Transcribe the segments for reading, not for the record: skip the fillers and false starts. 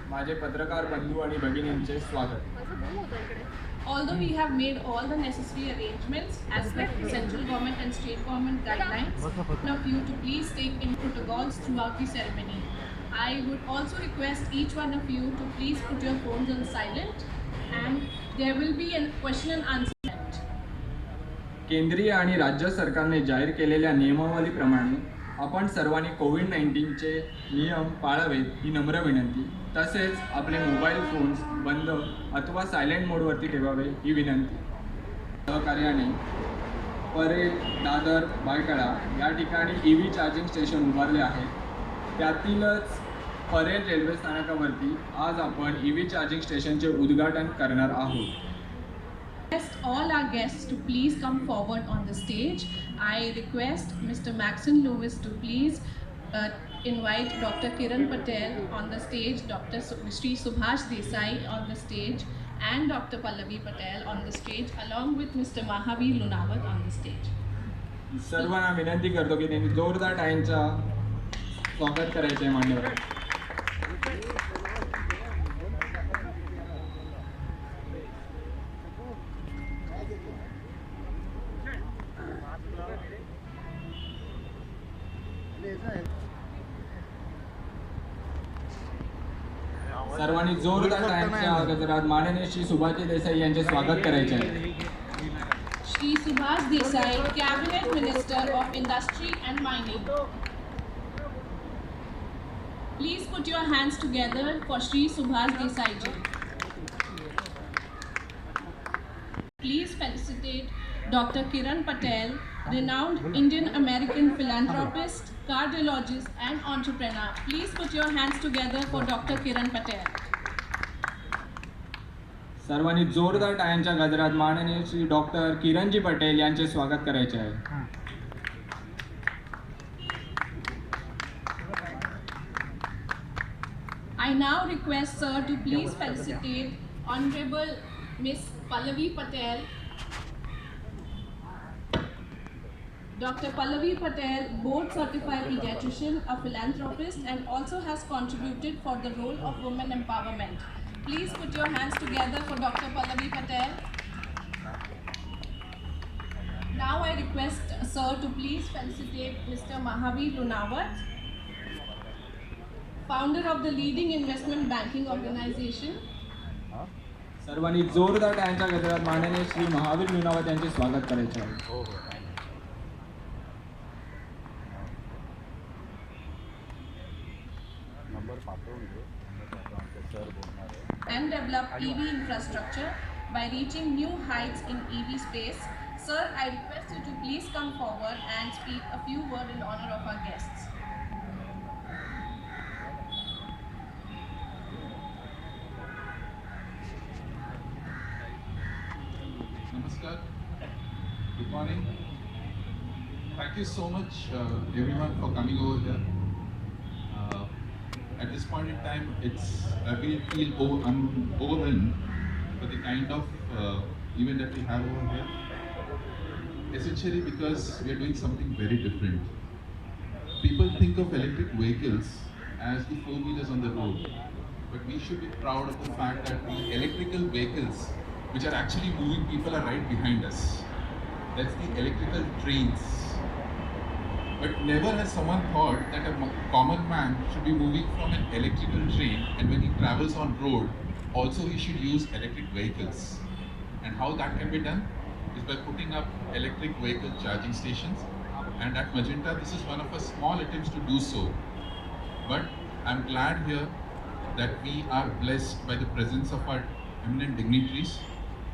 माझे पत्रकार बंधू आणि भगिनींचे स्वागत. Although we have made all the necessary arrangements as per central government and state government guidelines, one of you to please take in protocols throughout the ceremony. I would also request each one of you to please put your phones on silent, and there will be a question and answer. केंद्रीय आणि राज्य सरकारने जाहीर केलेल्या नियमावलीप्रमाणे आपण सर्वांनी कोविड-19चे नियम पाळावेत ही नम्र विनंती. तसेच आपले मोबाईल फोन्स बंद अथवा सायलेंट मोडवरती ठेवावे ही विनंती. सहकार्याने परेल, दादर, बायकडा या ठिकाणी EV चार्जिंग स्टेशन उभारले आहे. त्यातीलच परेल रेल्वे स्थानकावरती आज आपण EV चार्जिंग स्टेशनचे उद्घाटन करणार आहोत. Request all our guests to please come forward on the stage. I request Mr. Maxine Lewis to please invite Dr. Kiran Patel on the stage, Dr. Sri Subhash Desai on the stage, and Dr. Pallavi Patel on the stage, along with Mr. Mahavir Lunawat on the stage. सर्वांना विनंती करतो की त्यांनी जोरदार टाळ्यांचा स्वागत करायचे आहे मान्यवर. सर्वांनी जोरदार टाळ्यांच्या गजरात माननीय श्री सुभाष देसाई यांचे स्वागत करायचे आहे. Shri Subhash Desai, Cabinet Minister of Industry and Mining. Please put your hands together for Shri Subhash Desai ji. Please felicitate Dr. Kiran Patel, renowned Indian American philanthropist, cardiologist and entrepreneur. Please put your hands together for Dr. Kiran Patel. सर्वांनी जोरदार टाळ्यांच्या गजरात माननीय Shri doctor किरणजी पटेल यांचे स्वागत करायचे आहे. I now request sir to please felicitate Honorable Miss Pallavi Patel. Dr. Pallavi Patel, board certified pediatrician, a philanthropist, and also has contributed for the role of women empowerment. Please put your hands together for Dr. Pallavi Patel. Now I request sir to please felicitate Mr. Mahavir Lunawat, founder of the leading investment banking organization. सर्वांनी जोरदार टाळ्यांच्या गजरात माननीय श्री महावीर लुनावत यांचे स्वागत करायचे आहे. And develop EV infrastructure by reaching new heights in EV space. Sir, I request you to please come forward and speak a few words in honor of our guests. Namaskar. Good morning. Thank you so much, everyone, for coming over here. At this point in time, I will feel overwhelmed for the kind of event that we have over here. Essentially, because we are doing something very different. People think of electric vehicles as the four-wheelers on the road, but we should be proud of the fact that the electrical vehicles, which are actually moving people, are right behind us. That's the electrical trains. But never has someone thought that a common man should be moving from an electrical train, and when he travels on road, also he should use electric vehicles. And how that can be done is by putting up electric vehicle charging stations. And at Magenta, this is one of our small attempts to do so. But I'm glad here that we are blessed by the presence of our eminent dignitaries.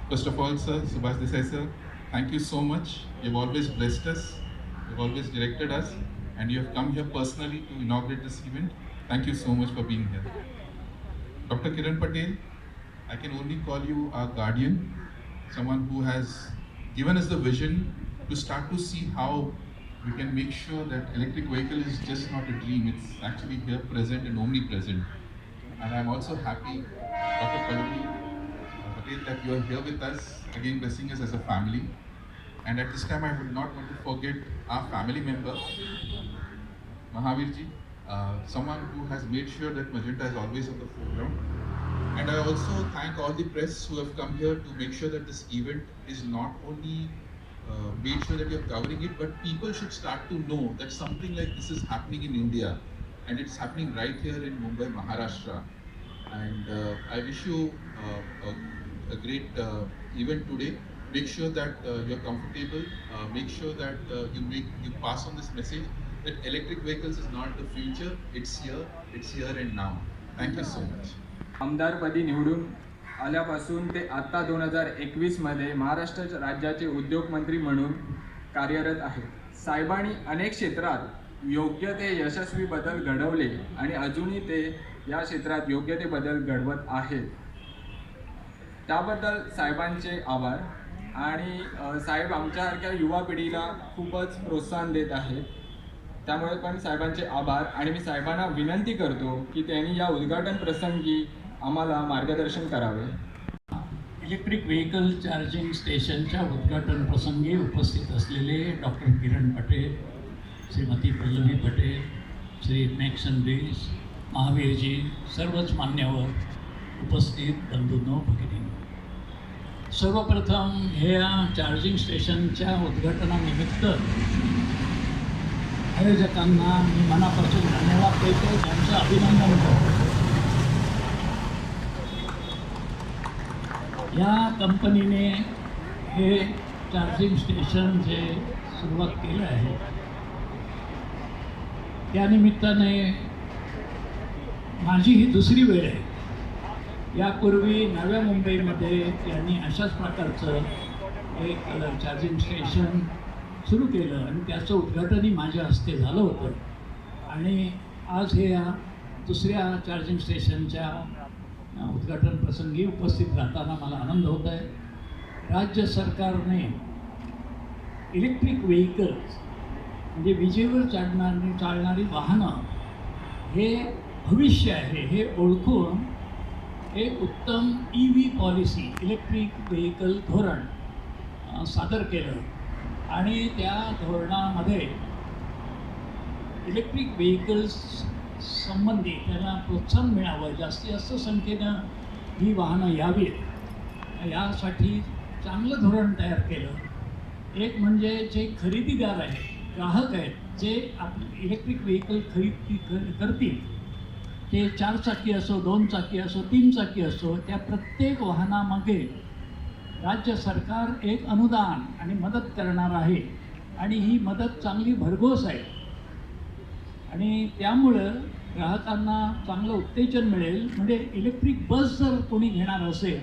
First of all, sir, Subhash Desai sir, thank you so much. You've always blessed us. You've always directed us, and you have come here personally to inaugurate this event. Thank you so much for being here. Dr. Kiran Patel, I can only call you our guardian, someone who has given us the vision to start to see how we can make sure that electric vehicle is just not a dream, it's actually here present and omnipresent. And I'm also happy, Dr. Pallavi Patel, that you are here with us, again blessing us as a family. And at this time, I would not want to forget our family member, Mahavir ji. someone who has made sure that Magenta is always on the foreground. And I also thank all the press who have come here to make sure that this event is not only made sure that you're covering it, but people should start to know that something like this is happening in India, and it's happening right here in Mumbai, Maharashtra. And I wish you a great event today. Make sure that you're comfortable. Make sure that you pass on this message that electric vehicles is not the future. It's here and now. Thank you so much. आमदारपदी निवडून आल्यापासून ते आत्ता 2021मध्ये महाराष्ट्र राज्याचे उद्योगमंत्री म्हणून कार्यरत आहेत. साहेबांनी अनेक क्षेत्रात योग्य ते यशस्वी बदल घडवले आणि अजूनही ते या क्षेत्रात योग्य ते बदल घडवत आहेत. त्याबद्दल साहेबांचे आभार. आणि साहेब आमच्यासारख्या युवा पिढीला खूपच प्रोत्साहन देत आहेत. त्यामुळे पण साहेबांचे आभार. आणि मी साहेबांना विनंती करतो की त्यांनी या उद्घाटन प्रसंगी आम्हाला मार्गदर्शन करावे. इलेक्ट्रिक व्हेकल चार्जिंग स्टेशनच्या उद्घाटन प्रसंगी उपस्थित असलेले डॉक्टर किरण पटेल, श्रीमती पल्लवी पटेल, श्री मॅक्सन लुईस, महावीरजी, सर्वच मान्यवर, उपस्थित बंधूंनो, भगिनींनो, सर्वप्रथम ह्या चार्जिंग स्टेशनच्या उद्घाटनानिमित्त आयोजकांना मी मनापासून धन्यवाद देतो, त्यांचं अभिनंदन करतो. या कंपनीने हे चार्जिंग स्टेशन जे सुरुवात केलं आहे त्यानिमित्ताने माझी ही दुसरी वेळ आहे. यापूर्वी नव्या मुंबईमध्ये यांनी अशाच प्रकारचं एक चार्जिंग स्टेशन सुरू केलं आणि त्याचं उद्घाटनही माझ्या हस्ते झालं होतं. आणि आज हे या दुसऱ्या चार्जिंग स्टेशनच्या उद्घाटन प्रसंगी उपस्थित राहताना मला आनंद होत आहे. राज्य सरकारने इलेक्ट्रिक व्हेकल्स म्हणजे विजेवर चालणारी वाहनं हे भविष्य आहे हे ओळखून एक उत्तम EV पॉलिसी, इलेक्ट्रिक व्हेकल धोरण सादर केलं. आणि त्या धोरणामध्ये इलेक्ट्रिक व्हेकल्स संबंधी त्यांना प्रोत्साहन मिळावं, जास्तीत जास्त संख्येनं ही वाहनं यावीत यासाठी चांगलं धोरण तयार केलं. एक म्हणजे जे खरेदीदार आहेत, ग्राहक आहेत, जे आपले इलेक्ट्रिक व्हेकल खरेदी करतील, ते 4 चाकी असो, 2 चाकी असो, 3 चाकी असो, त्या प्रत्येक वाहनामागे राज्य सरकार एक अनुदान आणि मदत करणार आहे. आणि ही मदत चांगली भरघोस आहे. आणि त्यामुळं ग्राहकांना चांगलं उत्तेजन मिळेल. म्हणजे इलेक्ट्रिक बस जर कोणी घेणार असेल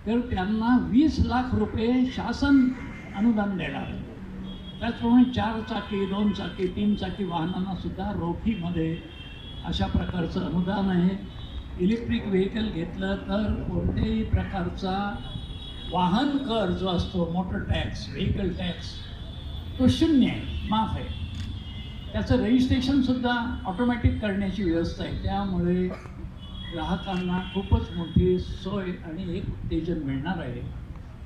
तर त्यांना 20 लाख रुपये शासन अनुदान देणार आहे. त्याचप्रमाणे 4 चाकी, 2 चाकी, 3 चाकी वाहनांनासुद्धा रोखीमध्ये अशा प्रकारचं अनुदान आहे. इलेक्ट्रिक व्हेकल घेतलं तर कोणत्याही प्रकारचा वाहन कर जो असतो, मोटर टॅक्स, व्हेकल टॅक्स, तो 0 आहे, माफ आहे. त्याचं रजिस्ट्रेशनसुद्धा ऑटोमॅटिक करण्याची व्यवस्था आहे. त्यामुळे ग्राहकांना खूपच मोठी सोय आणि एक उत्तेजन मिळणार आहे.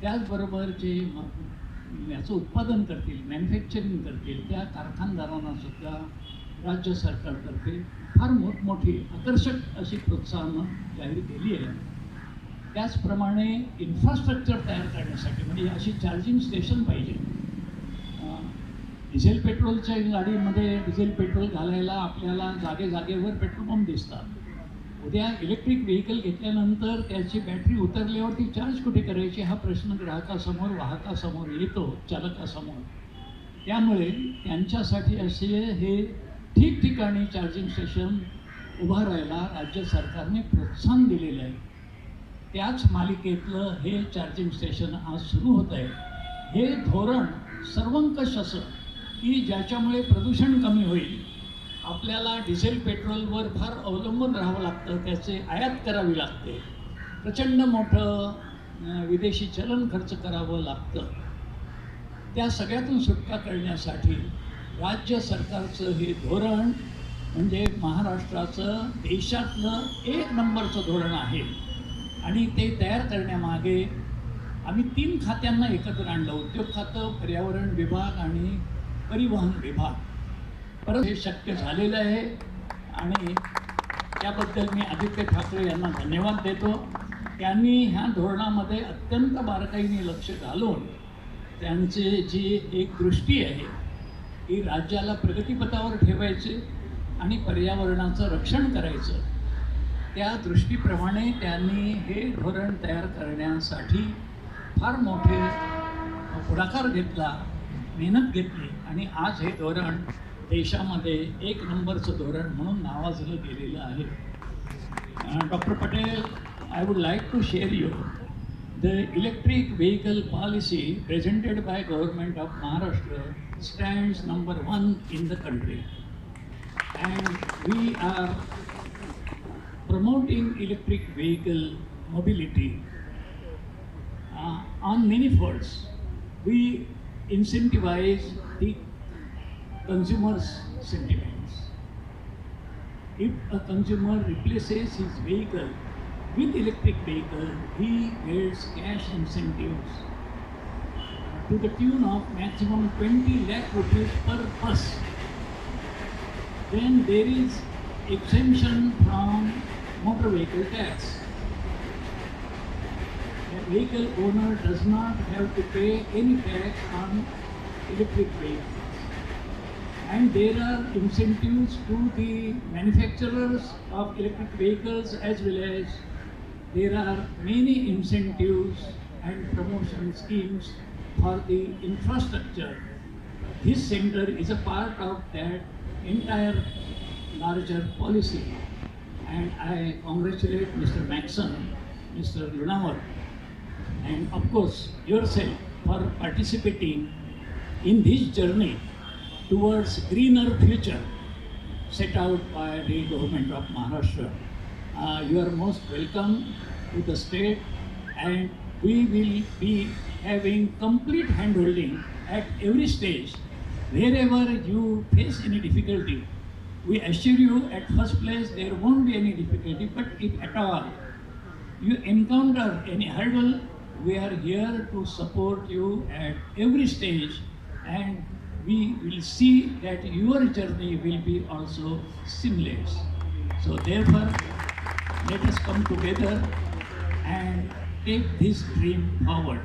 त्याचबरोबर जे याचं उत्पादन करतील, मॅन्युफॅक्चरिंग करतील, त्या कारखानदारांनासुद्धा राज्य सरकारतर्फे फार मोठमोठी आकर्षक अशी प्रोत्साहनं जाहीर केली आहे. त्याचप्रमाणे इन्फ्रास्ट्रक्चर तयार करण्यासाठी म्हणजे अशी चार्जिंग स्टेशन पाहिजे. डिझेल पेट्रोलच्या गाडीमध्ये डिझेल पेट्रोल घालायला आपल्याला जागेवर पेट्रोल पंप दिसतात. उद्या इलेक्ट्रिक व्हेकल घेतल्यानंतर त्याची बॅटरी उतरल्यावरती चार्ज कुठे करायची हा प्रश्न ग्राहकासमोर, वाहकासमोर येतो, चालकासमोर. त्यामुळे त्यांच्यासाठी असे हे ठिकठिकाणी चार्जिंग स्टेशन उभारायला राज्य सरकारने प्रोत्साहन दिलेलं आहे. त्याच मालिकेतलं हे चार्जिंग स्टेशन आज सुरू होत आहे. हे धोरण सर्वंकष असं की ज्याच्यामुळे प्रदूषण कमी होईल. आपल्याला डिझेल पेट्रोलवर फार अवलंबून राहावं लागतं, त्याचे आयात करावी लागते, प्रचंड मोठं विदेशी चलन खर्च करावं लागतं. त्या सगळ्यातून सुटका करण्यासाठी राज्य सरकारचं हे धोरण म्हणजे महाराष्ट्राचं देशातलं 1 नंबरचं धोरण आहे. आणि ते तयार करण्यामागे आम्ही 3 खात्यांना एकत्र आणलं, उद्योग खातं, पर्यावरण विभाग आणि परिवहन विभाग. परत हे शक्य झालेलं आहे. आणि त्याबद्दल मी आदित्य ठाकरे यांना धन्यवाद देतो. त्यांनी ह्या धोरणामध्ये अत्यंत बारकाईने लक्ष घालून त्यांचे जी एक दृष्टी आहे की राज्याला प्रगतीपथावर ठेवायचे आणि पर्यावरणाचं रक्षण करायचं, त्या दृष्टीप्रमाणे त्यांनी हे धोरण तयार करण्यासाठी फार मोठे पुढाकार घेतला, मेहनत घेतली आणि आज हे धोरण देशामध्ये एक नंबरचं धोरण म्हणून नावाजलं गेलेलं आहे. Doctor Patel, I would like to share you the electric vehicle policy presented by Government of Maharashtra stands number 1 in the country, and we are promoting electric vehicle mobility on many fronts. We incentivize the consumers' sentiments. If a consumer replaces his vehicle with electric vehicle, he gets cash incentives to the tune of maximum 20 lakh rupees per bus. Then there is exemption from motor vehicle tax. The vehicle owner does not have to pay any tax on electric vehicles. And there are incentives to the manufacturers of electric vehicles, as well as there are many incentives and promotion schemes for the infrastructure. This center is a part of that entire larger policy, and I congratulate Mr. Maxon, Mr. Lunawar, and of course yourself for participating in this journey towards greener future set out by the Government of Maharashtra. You are most welcome to the state, and we will be having complete handholding at every stage. Wherever you face any difficulty, we assure you at first place there won't be any difficulty, but if at all you encounter any hurdle, we are here to support you at every stage, and we will see that your journey will be also seamless. So therefore, let us come together and take this dream forward.